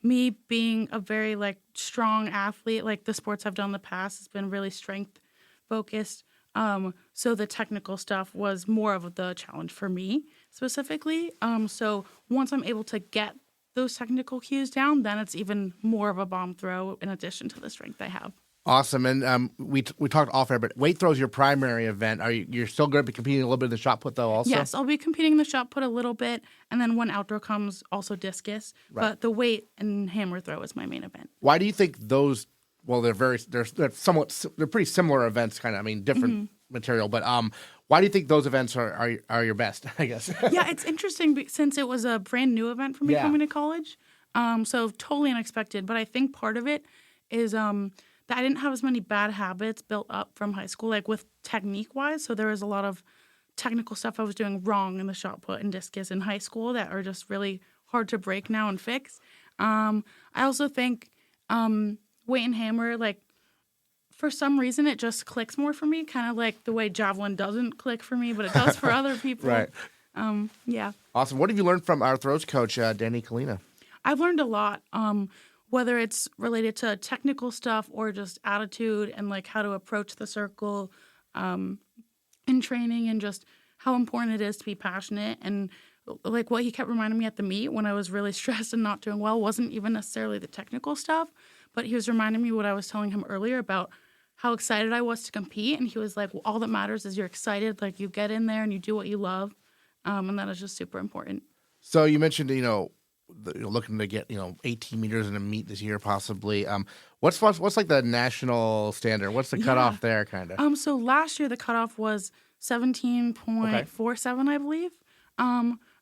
Me being a very, like, strong athlete, like the sports I've done in the past has been really strength focused. So the technical stuff was more of the challenge for me specifically. So once I'm able to get those technical cues down, then it's even more of a bomb throw in addition to the strength I have. Awesome. And we talked off air, but weight throw is your primary event. You're still going to be competing a little bit in the shot put, though, also? Yes, I'll be competing in the shot put a little bit, and then when outdoor comes, also discus. Right. But the weight and hammer throw is my main event. Why do you think those? Well, they're pretty similar events, kind of. I mean, different material, but why do you think those events are your best? I guess. Yeah, it's interesting since it was a brand new event for me coming to college. So totally unexpected. But I think part of it is that I didn't have as many bad habits built up from high school, like with technique-wise. So there was a lot of technical stuff I was doing wrong in the shot put and discus in high school that are just really hard to break now and fix. I also think weight and hammer, like, for some reason, it just clicks more for me, kind of like the way javelin doesn't click for me, but it does for other people. Right. Yeah. Awesome. What have you learned from our throws coach, Danny Kalina? I've learned a lot, whether it's related to technical stuff or just attitude and, like, how to approach the circle in training, and just how important it is to be passionate. And, like, what he kept reminding me at the meet when I was really stressed and not doing well wasn't even necessarily the technical stuff, but he was reminding me what I was telling him earlier about how excited I was to compete. And he was like, well, all that matters is you're excited. Like, you get in there and you do what you love. And that is just super important. So you mentioned, looking to get, 18 meters in a meet this year, possibly. What's like the national standard? What's the cutoff there, kind of? So last year the cutoff was 17.47, I believe.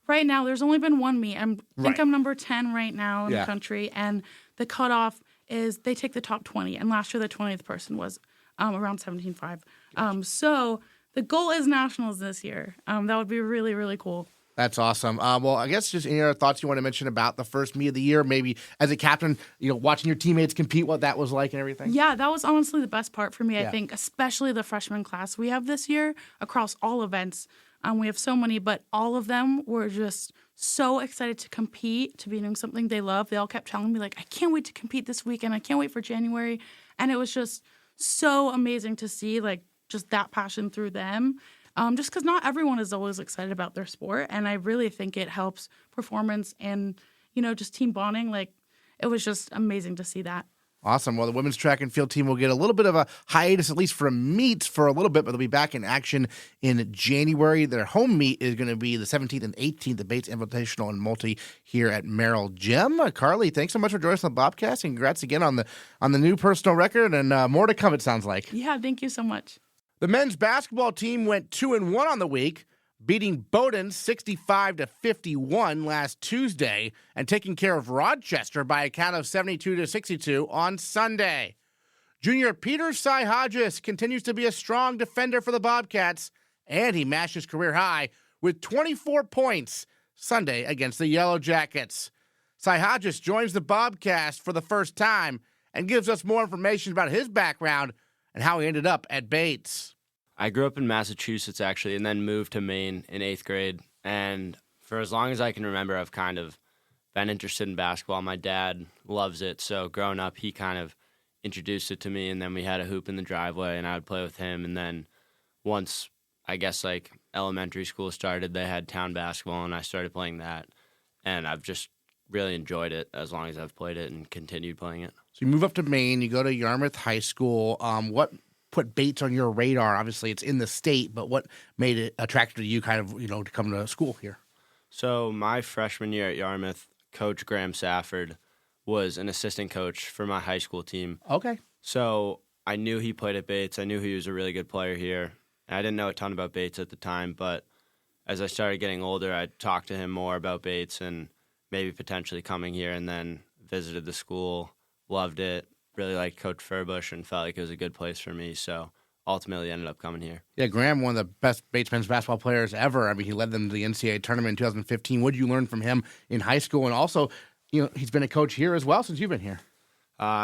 Right now there's only been one meet. I think I'm number 10 right now in the country, and the cutoff is they take the top 20, and last year the 20th person was around 17.5. Gotcha. So the goal is nationals this year. That would be really, really cool. That's awesome. Well, I guess just any other thoughts you want to mention about the first meet of the year, maybe as a captain, watching your teammates compete, what that was like and everything? Yeah, that was honestly the best part for me, I think, especially the freshman class we have this year across all events. We have so many, but all of them were just so excited to compete, to be doing something they love. They all kept telling me, like, I can't wait to compete this weekend. I can't wait for January. And it was just so amazing to see, like, just that passion through them. Just because not everyone is always excited about their sport. And I really think it helps performance and, just team bonding. Like, it was just amazing to see that. Awesome. Well, the women's track and field team will get a little bit of a hiatus, at least from meets, for a little bit, but they'll be back in action in January. Their home meet is going to be the 17th and 18th, the Bates Invitational and Multi here at Merrill Gym. Carli, thanks so much for joining us on the Bobcast, and congrats again on the new personal record, and more to come, it sounds like. Yeah, thank you so much. The men's basketball team went 2-1 on the week, beating Bowdoin 65-51 last Tuesday and taking care of Rochester by a count of 72-62 on Sunday. Junior Peter Psyhogeos continues to be a strong defender for the Bobcats, and he matched his career high with 24 points Sunday against the Yellow Jackets. Psyhogeos joins the Bobcast for the first time and gives us more information about his background and how he ended up at Bates. I grew up in Massachusetts, actually, and then moved to Maine in 8th grade. And for as long as I can remember, I've kind of been interested in basketball. My dad loves it, so growing up, he kind of introduced it to me, and then we had a hoop in the driveway, and I would play with him. And then once, I guess, like, elementary school started, they had town basketball, and I started playing that. And I've just really enjoyed it as long as I've played it and continued playing it. So you move up to Maine, you go to Yarmouth High School. What put Bates on your radar? Obviously, it's in the state, but what made it attractive to you kind of, to come to school here? So my freshman year at Yarmouth, Coach Graham Safford was an assistant coach for my high school team. Okay. So I knew he played at Bates. I knew he was a really good player here. And I didn't know a ton about Bates at the time, but as I started getting older, I talked to him more about Bates and maybe potentially coming here, and then visited the school, loved it, really liked Coach Furbush, and felt like it was a good place for me. So ultimately ended up coming here. Yeah, Graham, one of the best Bates men's basketball players ever. I mean, he led them to the NCAA tournament in 2015. What did you learn from him in high school? And also, he's been a coach here as well since you've been here.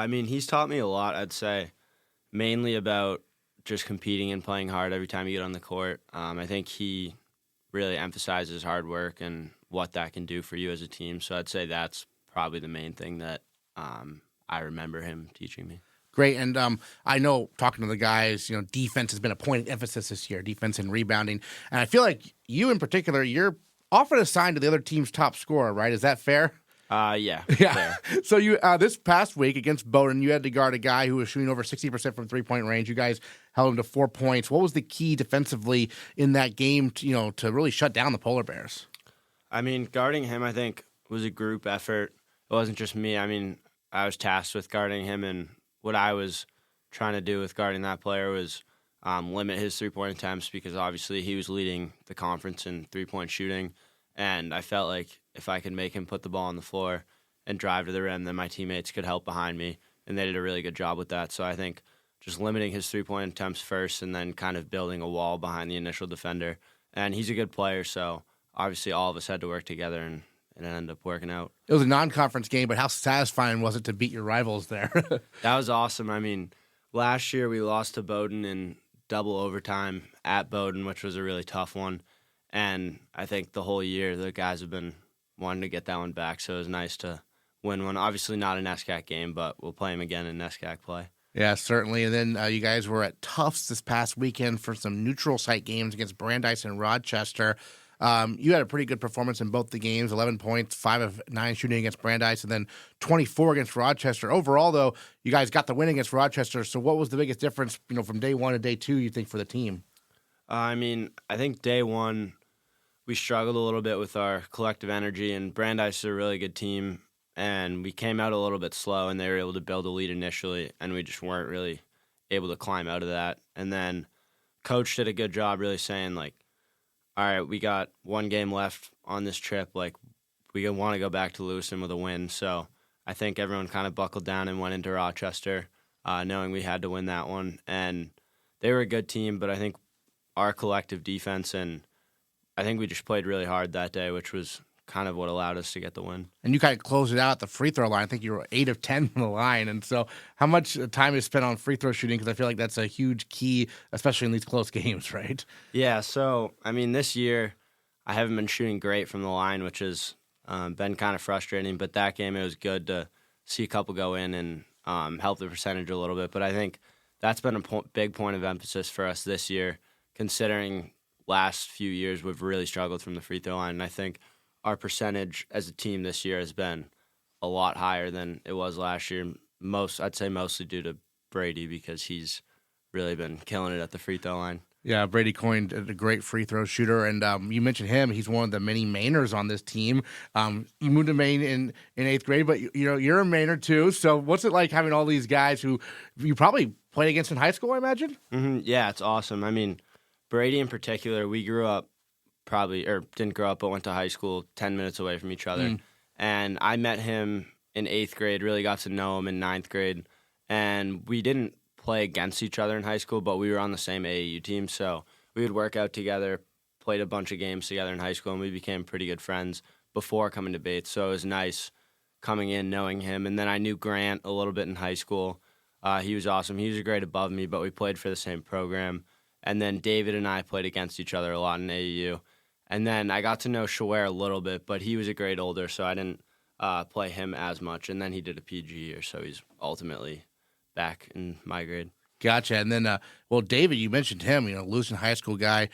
He's taught me a lot, I'd say, mainly about just competing and playing hard every time you get on the court. I think he really emphasizes hard work and what that can do for you as a team. So I'd say that's probably the main thing that I remember him teaching me. Great. And I know, talking to the guys, defense has been a point of emphasis this year, defense and rebounding. And I feel like you in particular, you're often assigned to the other team's top scorer, right? Is that fair? Yeah. Yeah. So you this past week against Bowdoin, you had to guard a guy who was shooting over 60% from three-point range. You guys held him to 4 points. What was the key defensively in that game to really shut down the Polar Bears? I mean, guarding him, I think, was a group effort. It wasn't just me. I mean, I was tasked with guarding him, and what I was trying to do with guarding that player was limit his three-point attempts, because obviously he was leading the conference in three-point shooting, and I felt like if I could make him put the ball on the floor and drive to the rim, then my teammates could help behind me, and they did a really good job with that. So I think just limiting his three-point attempts first and then kind of building a wall behind the initial defender. And he's a good player, so obviously all of us had to work together, and it ended up working out. It was a non-conference game, but how satisfying was it to beat your rivals there? That was awesome. I mean, last year we lost to Bowdoin in double overtime at Bowdoin, which was a really tough one. And I think the whole year the guys have been wanting to get that one back, so it was nice to win one. Obviously not an NESCAC game, but we'll play them again in NESCAC play. Yeah, certainly. And then you guys were at Tufts this past weekend for some neutral site games against Brandeis and Rochester. You had a pretty good performance in both the games, 11 points, 5 of 9 shooting against Brandeis, and then 24 against Rochester. Overall, though, you guys got the win against Rochester. So what was the biggest difference, from day one to day two, you think, for the team? I think day one, we struggled a little bit with our collective energy, and Brandeis is a really good team, and we came out a little bit slow, and they were able to build a lead initially, and we just weren't really able to climb out of that. And then Coach did a good job really saying, all right, we got one game left on this trip. We want to go back to Lewiston with a win. So I think everyone kind of buckled down and went into Rochester knowing we had to win that one. And they were a good team, but I think our collective defense, and I think we just played really hard that day, which was kind of what allowed us to get the win. And you kind of closed it out at the free throw line. I think you were 8 of 10 from the line. And so how much time is spent on free throw shooting? Because I feel like that's a huge key, especially in these close games, right? Yeah, so, this year I haven't been shooting great from the line, which has been kind of frustrating. But that game, it was good to see a couple go in and help the percentage a little bit. But I think that's been a big point of emphasis for us this year, considering last few years we've really struggled from the free throw line. And I think our percentage as a team this year has been a lot higher than it was last year. I'd say mostly due to Brady, because he's really been killing it at the free throw line. Yeah, Brady Coyne, a great free throw shooter, and you mentioned him. He's one of the many Mainers on this team. You moved to Maine in 8th grade, but you're a Mainer too. So what's it like having all these guys who you probably played against in high school, I imagine? Mm-hmm. Yeah, it's awesome. Brady in particular, we grew up didn't grow up, but went to high school 10 minutes away from each other. And I met him in 8th grade, really got to know him in 9th grade. And we didn't play against each other in high school, but we were on the same AAU team. So we would work out together, played a bunch of games together in high school, and we became pretty good friends before coming to Bates. So it was nice coming in, knowing him. And then I knew Grant a little bit in high school. He was awesome. He was a grade above me, but we played for the same program. And then David and I played against each other a lot in AAU. And then I got to know Ciavarelli a little bit, but he was a grade older, so I didn't play him as much. And then he did a PG year, so he's ultimately back in my grade. Gotcha. And then, David, you mentioned him, Lewiston high school guy.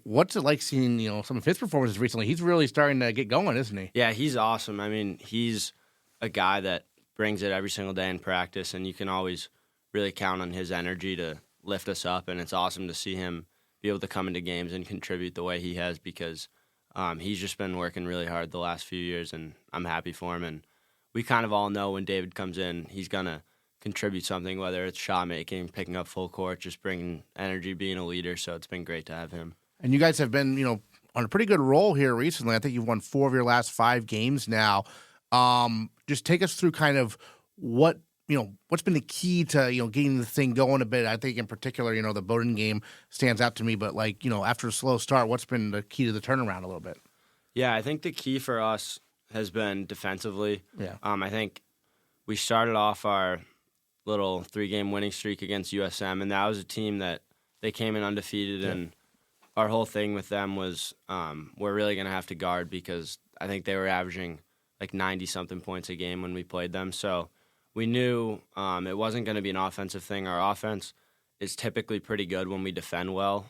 What's it like seeing some of his performances recently? He's really starting to get going, isn't he? Yeah, he's awesome. I mean, he's a guy that brings it every single day in practice, and you can always really count on his energy to lift us up, and it's awesome to see him be able to come into games and contribute the way he has because he's just been working really hard the last few years, and I'm happy for him. And we kind of all know when David comes in, he's going to contribute something, whether it's shot making, picking up full court, just bringing energy, being a leader. So it's been great to have him. And you guys have been, on a pretty good roll here recently. I think you've won 4 of your last 5 games now. Just take us through kind of what's been the key to, getting the thing going a bit. I think in particular, the Bowdoin game stands out to me, but after a slow start, what's been the key to the turnaround a little bit? Yeah, I think the key for us has been defensively. Yeah. I think we started off our little 3-game winning streak against USM, and that was a team that they came in undefeated, and our whole thing with them was we're really going to have to guard because I think they were averaging like 90-something points a game when we played them. So we knew it wasn't going to be an offensive thing. Our offense is typically pretty good when we defend well.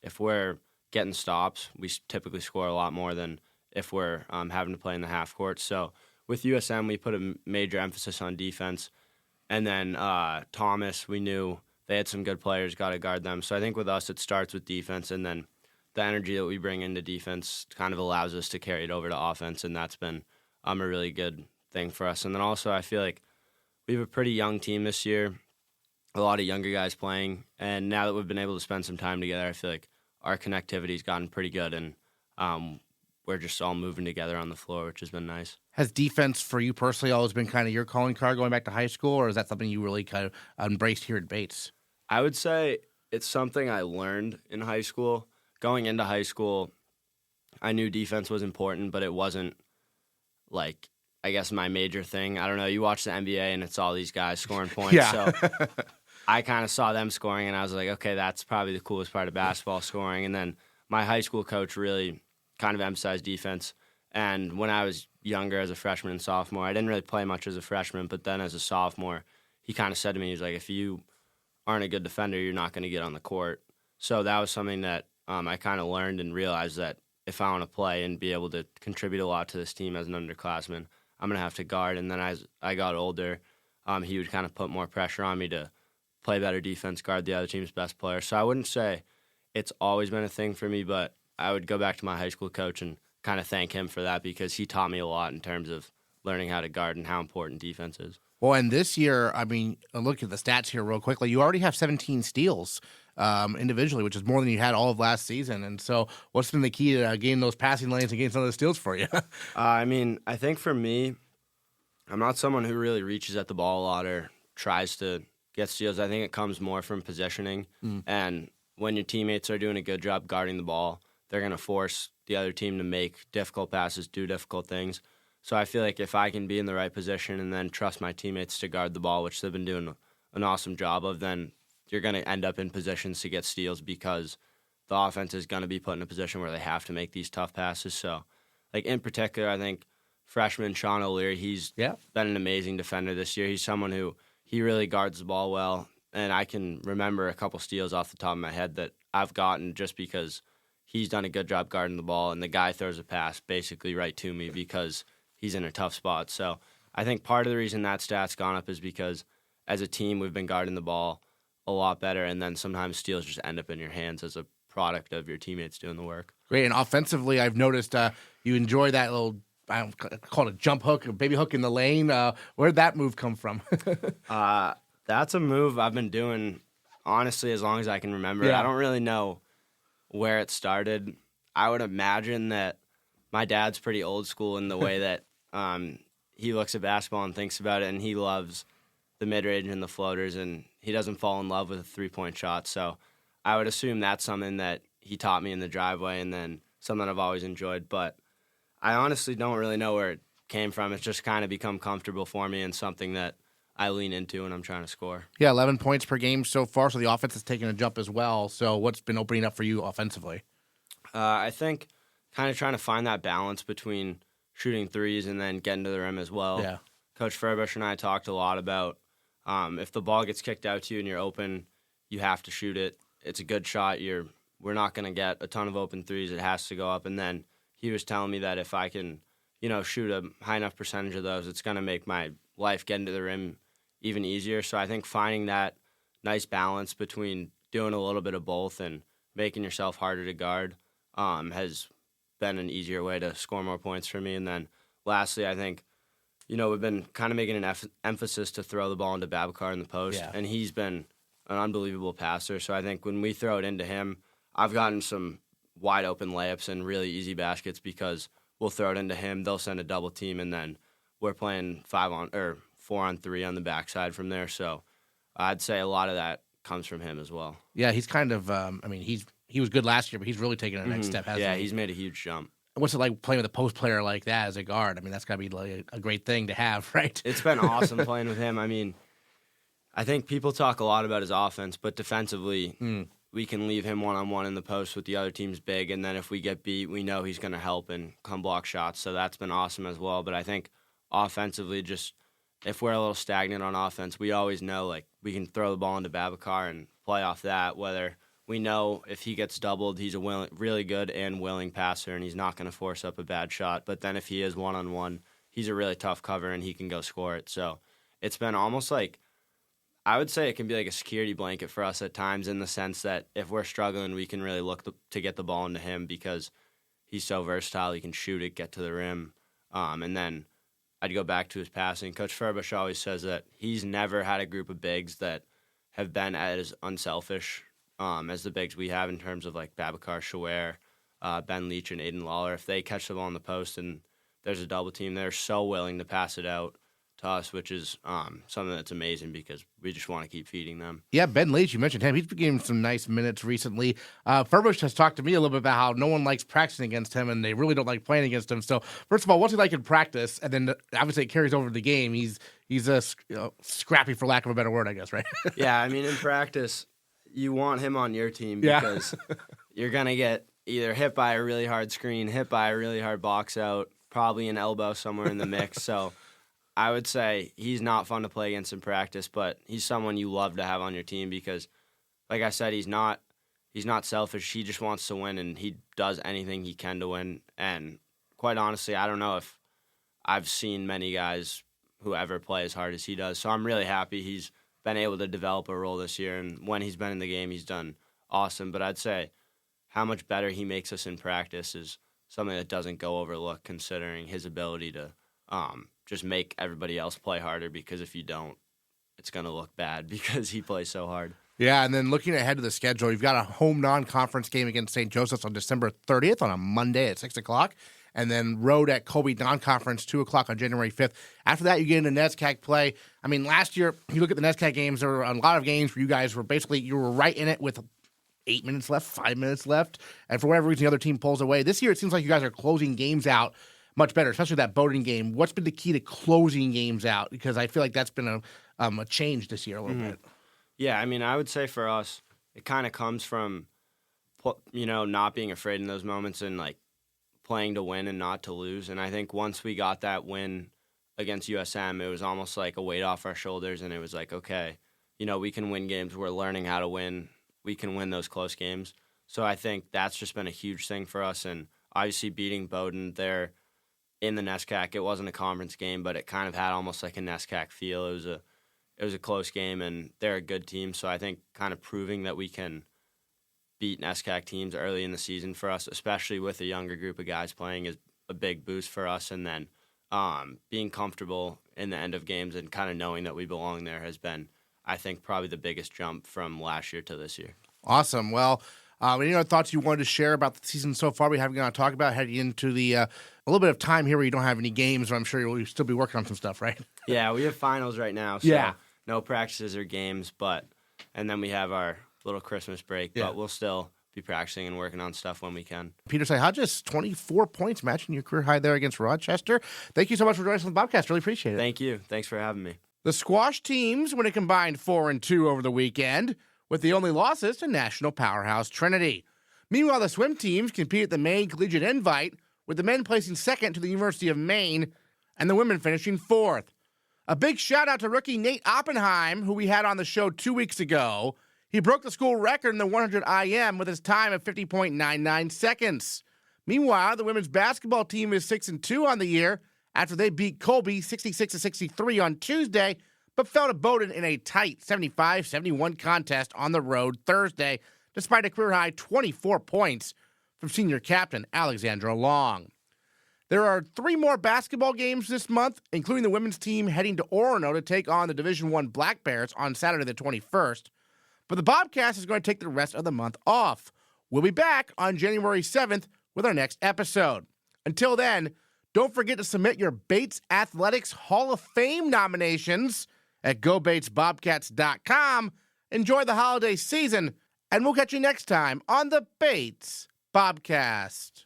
If we're getting stops, we typically score a lot more than if we're having to play in the half court. So with USM, we put a major emphasis on defense. And then Thomas, we knew they had some good players, got to guard them. So I think with us, it starts with defense, and then the energy that we bring into defense kind of allows us to carry it over to offense, and that's been a really good thing for us. And then also I feel like we have a pretty young team this year, a lot of younger guys playing, and now that we've been able to spend some time together, I feel like our connectivity's gotten pretty good, and we're just all moving together on the floor, which has been nice. Has defense for you personally always been kind of your calling card going back to high school, or is that something you really kind of embraced here at Bates? I would say it's something I learned in high school. Going into high school, I knew defense was important, but it wasn't I guess my major thing. I don't know. You watch the NBA and it's all these guys scoring points. Yeah. So I kind of saw them scoring and I was like, okay, that's probably the coolest part of basketball, scoring. And then my high school coach really kind of emphasized defense. And when I was younger as a freshman and sophomore, I didn't really play much as a freshman, but then as a sophomore, he kind of said to me, he was like, if you aren't a good defender, you're not going to get on the court. So that was something that I kind of learned and realized that if I want to play and be able to contribute a lot to this team as an underclassman, I'm going to have to guard. And then as I got older, he would kind of put more pressure on me to play better defense, guard the other team's best player. So I wouldn't say it's always been a thing for me, but I would go back to my high school coach and kind of thank him for that because he taught me a lot in terms of learning how to guard and how important defense is. Well, and this year, I mean, look at the stats here real quickly. You already have 17 steals individually, which is more than you had all of last season. And so what's been the key to getting those passing lanes and getting some of those steals for you? I mean, I think for me, I'm not someone who really reaches at the ball a lot or tries to get steals. I think it comes more from positioning. And when your teammates are doing a good job guarding the ball, they're going to force the other team to make difficult passes, do difficult things. So I feel like if I can be in the right position and then trust my teammates to guard the ball, which they've been doing an awesome job of, then you're going to end up in positions to get steals because the offense is going to be put in a position where they have to make these tough passes. So, in particular, I think freshman Sean O'Leary, he's been an amazing defender this year. He's someone who he really guards the ball well, and I can remember a couple steals off the top of my head that I've gotten just because he's done a good job guarding the ball, and the guy throws a pass basically right to me because he's in a tough spot. So I think part of the reason that stat's gone up is because as a team, we've been guarding the ball a lot better, and then sometimes steals just end up in your hands as a product of your teammates doing the work. Great. And offensively, I've noticed you enjoy that little, I don't call it a jump hook, a baby hook in the lane. Where'd that move come from? That's a move I've been doing, honestly, as long as I can remember. Yeah. I don't really know where it started. I would imagine that my dad's pretty old school in the way that he looks at basketball and thinks about it, and he loves the mid-range and the floaters, and he doesn't fall in love with a three-point shot. So I would assume that's something that he taught me in the driveway and then something I've always enjoyed. But I honestly don't really know where it came from. It's just kind of become comfortable for me and something that I lean into when I'm trying to score. Yeah, 11 points per game so far, so the offense has taken a jump as well. So what's been opening up for you offensively? I think kind of trying to find that balance between shooting threes and then getting to the rim as well. Yeah. Coach Furbush and I talked a lot about if the ball gets kicked out to you and you're open, you have to shoot it. It's a good shot. You're we're not going to get a ton of open threes. It has to go up. And then he was telling me that if I can, shoot a high enough percentage of those, it's going to make my life getting to the rim even easier. So I think finding that nice balance between doing a little bit of both and making yourself harder to guard has been an easier way to score more points for me. And then lastly, I think, we've been kind of making an emphasis to throw the ball into Bobcat in the post, and he's been an unbelievable passer. So I think when we throw it into him, I've gotten some wide open layups and really easy baskets because we'll throw it into him, they'll send a double team, and then we're playing 4-on-3 on the backside from there. So I'd say a lot of that comes from him as well. Yeah, he's kind of. He was good last year, but he's really taken a next step. Hasn't he? He's made a huge jump. What's it like playing with a post player like that as a guard? I mean, that's got to be like a great thing to have, right? It's been awesome playing with him. I mean, I think people talk a lot about his offense, but defensively, we can leave him one-on-one in the post with the other team's big, and then if we get beat, we know he's going to help and come block shots. So that's been awesome as well. But I think offensively, just if we're a little stagnant on offense, we always know like we can throw the ball into Bobcat and play off that, whether we know if he gets doubled, he's a really good and willing passer, and he's not going to force up a bad shot. But then if he is one-on-one, he's a really tough cover, and he can go score it. So it's been almost like, I would say it can be like a security blanket for us at times in the sense that if we're struggling, we can really look to get the ball into him because he's so versatile. He can shoot it, get to the rim. And then I'd go back to his passing. Coach Furbush always says that he's never had a group of bigs that have been as unselfish as the bigs we have in terms of like Bobcat, Ciavarelli, Ben Leach, and Aiden Lawler. If they catch the ball in the post and there's a double team, they're so willing to pass it out to us, which is something that's amazing because we just want to keep feeding them. Yeah, Ben Leach, you mentioned him. He's been getting some nice minutes recently. Furbush has talked to me a little bit about how no one likes practicing against him, and they really don't like playing against him. So, first of all, what's he like in practice? And then, obviously, it carries over to the game. He's scrappy, for lack of a better word, I guess, right? Yeah, I mean, in practice, you want him on your team because you're going to get either hit by a really hard screen, hit by a really hard box out, probably an elbow somewhere in the mix. So I would say he's not fun to play against in practice, but he's someone you love to have on your team because, like I said, he's not selfish. He just wants to win, and he does anything he can to win. And quite honestly, I don't know if I've seen many guys who ever play as hard as he does. So I'm really happy he's been able to develop a role this year, and when he's been in the game, he's done awesome. But I'd say how much better he makes us in practice is something that doesn't go overlooked, considering his ability to just make everybody else play harder, because if you don't, it's going to look bad because he plays so hard. Yeah, and then looking ahead to the schedule, you've got a home non-conference game against St. Joseph's on December 30th on a Monday at 6 o'clock, and then road at Colby non-conference 2 o'clock on January 5th. After that, you get into NESCAC play. I mean, last year, you look at the NESCAC games, there were a lot of games where you guys were you were right in it with 8 minutes left, 5 minutes left, and for whatever reason, the other team pulls away. This year, it seems like you guys are closing games out much better, especially that Bowdoin game. What's been the key to closing games out? Because I feel like that's been a change this year a little bit. Yeah, I mean, I would say for us, it kind of comes from, not being afraid in those moments and, like, playing to win and not to lose. And I think once we got that win against USM, it was almost like a weight off our shoulders, and it was like, okay, we can win games. We're learning how to win. We can win those close games. So I think that's just been a huge thing for us. And obviously beating Bowdoin there in the NESCAC, it wasn't a conference game, but it kind of had almost like a NESCAC feel. It was a close game, and they're a good team. So I think kind of proving that we can beat NESCAC teams early in the season for us, especially with a younger group of guys playing, is a big boost for us. And then being comfortable in the end of games and kind of knowing that we belong there has been, I think, probably the biggest jump from last year to this year. Awesome. Well, any other thoughts you wanted to share about the season so far we haven't got to talk about heading into the a little bit of time here where you don't have any games, but I'm sure you'll still be working on some stuff, right? Yeah, we have finals right now, so no practices or games, and then we have our little Christmas break, but we'll still be practicing and working on stuff when we can. Peter Psyhogeos, 24 points, matching your career high there against Rochester. Thank you so much for joining us on the Bobcast. Really appreciate it. Thank you. Thanks for having me. The squash teams went a combined 4-2 over the weekend, with the only losses to national powerhouse Trinity. Meanwhile, the swim teams compete at the Maine Collegiate Invite, with the men placing second to the University of Maine and the women finishing fourth. A big shout out to rookie Nate Oppenheim, who we had on the show 2 weeks ago. He broke the school record in the 100 IM with his time of 50.99 seconds. Meanwhile, the women's basketball team is 6-2 on the year after they beat Colby 66-63 on Tuesday, but fell to Bowdoin in a tight 75-71 contest on the road Thursday, despite a career-high 24 points from senior captain Alexandra Long. There are 3 more basketball games this month, including the women's team heading to Orono to take on the Division I Black Bears on Saturday the 21st. But the Bobcast is going to take the rest of the month off. We'll be back on January 7th with our next episode. Until then, don't forget to submit your Bates Athletics Hall of Fame nominations at GoBatesBobcats.com. Enjoy the holiday season, and we'll catch you next time on the Bates Bobcast.